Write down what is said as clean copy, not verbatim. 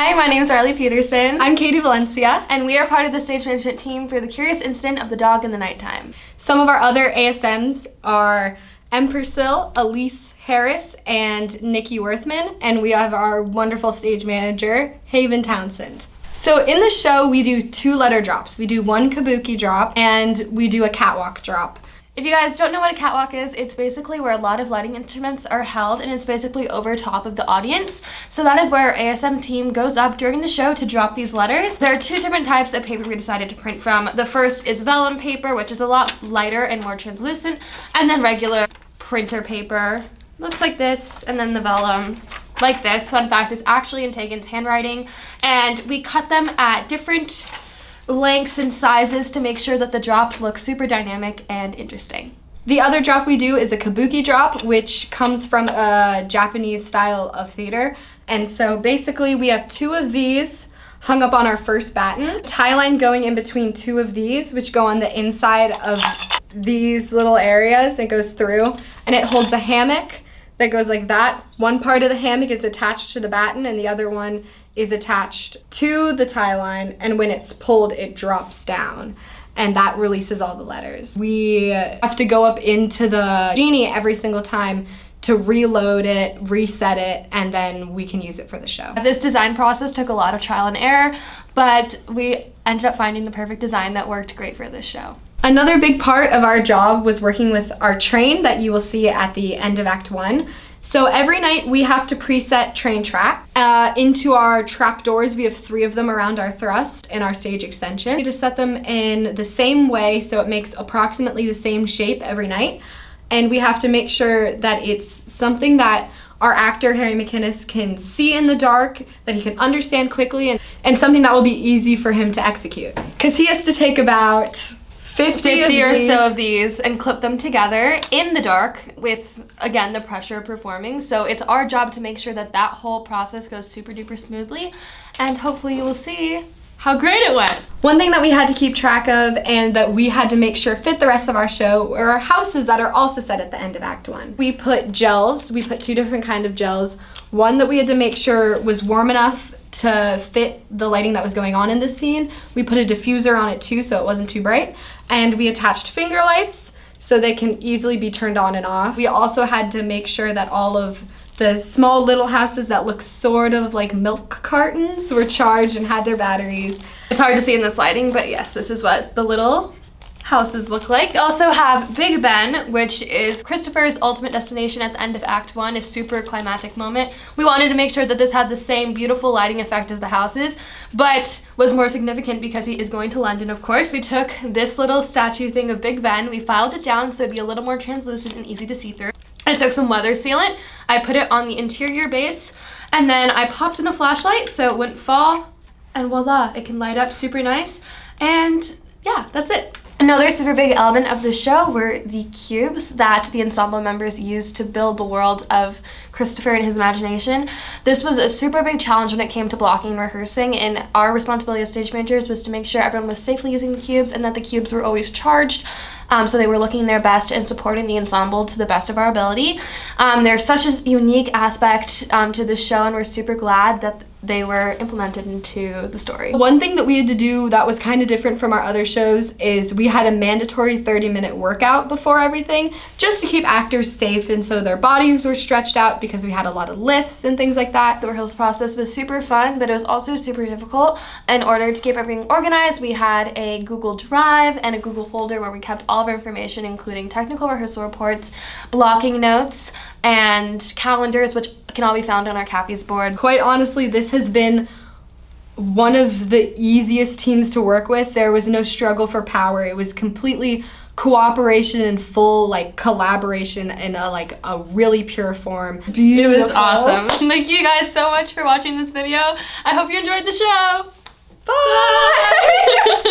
Hi, my name is Riley Peterson. I'm Katie Valencia. And we are part of the stage management team for The Curious Incident of the Dog in the Nighttime. Some of our other ASMs are Purcell, Elise Harris, and Nikki Worthman. And we have our wonderful stage manager, Haven Townsend. So in the show, we do 2-letter drops. We do one kabuki drop and we do a catwalk drop. If you guys don't know what a catwalk is, it's basically where a lot of lighting instruments are held and it's basically over top of the audience. So that is where our ASM team goes up during the show to drop these letters. There are 2 different types of paper we decided to print from. The first is vellum paper, which is a lot lighter and more translucent, and then regular printer paper. Looks like this, and then the vellum like this. Fun fact, is actually in Tegan's handwriting, and we cut them at different lengths and sizes to make sure that the drop looks super dynamic and interesting. The other drop we do is a kabuki drop, which comes from a Japanese style of theater. And so basically we have 2 of these hung up on our first batten, tie line going in between 2 of these, which go on the inside of these little areas. It goes through and it holds a hammock that goes like that. One part of the hammock is attached to the batten and the other one is attached to the tie line, and when it's pulled, it drops down, and that releases all the letters. We have to go up into the genie every single time to reload it, reset it, and then we can use it for the show. This design process took a lot of trial and error, but we ended up finding the perfect design that worked great for this show. Another big part of our job was working with our train that you will see at the end of Act 1. So every night we have to preset train track. Into our trap doors, we have 3 of them around our thrust and our stage extension. We just set them in the same way so it makes approximately the same shape every night. And we have to make sure that it's something that our actor, Harry McInnes, can see in the dark, that he can understand quickly, and something that will be easy for him to execute. Because he has to take about 50 or so of these and clip them together in the dark with, again, the pressure of performing. So it's our job to make sure that that whole process goes super duper smoothly, and hopefully you will see how great it went. One thing that we had to keep track of and that we had to make sure fit the rest of our show were our houses that are also set at the end of Act 1. We put gels, we put 2 different kinds of gels. One that we had to make sure was warm enough to fit the lighting that was going on in this scene. We put a diffuser on it too so it wasn't too bright. And we attached finger lights so they can easily be turned on and off. We also had to make sure that all of the small little houses that look sort of like milk cartons were charged and had their batteries. It's hard to see in this lighting, but yes, this is what the little houses look like. We also have Big Ben, which is Christopher's ultimate destination at the end of Act 1, a super climactic moment. We wanted to make sure that this had the same beautiful lighting effect as the houses, but was more significant because he is going to London, of course. We took this little statue thing of Big Ben, we filed it down so it'd be a little more translucent and easy to see through. I took some weather sealant, I put it on the interior base, and then I popped in a flashlight so it wouldn't fall, and voila, it can light up super nice, and yeah, that's it. Another super big element of the show were the cubes that the ensemble members used to build the world of Christopher and his imagination. This was a super big challenge when it came to blocking and rehearsing, and our responsibility as stage managers was to make sure everyone was safely using the cubes and that the cubes were always charged, so they were looking their best and supporting the ensemble to the best of our ability. There's such a unique aspect to the show, and we're super glad that they were implemented into the story. One thing that we had to do that was kind of different from our other shows is we had a mandatory 30-minute workout before everything, just to keep actors safe, and so their bodies were stretched out because we had a lot of lifts and things like that. The rehearsal process was super fun, but it was also super difficult. In order to keep everything organized, we had a Google Drive and a Google folder where we kept all of our information, including technical rehearsal reports, blocking notes, and calendars, which can all be found on our Cappy's board. Quite honestly, this has been one of the easiest teams to work with. There was no struggle for power. It was completely cooperation and full collaboration in a really pure form. Beautiful. It was awesome. Thank you guys so much for watching this video. I hope you enjoyed the show. Bye!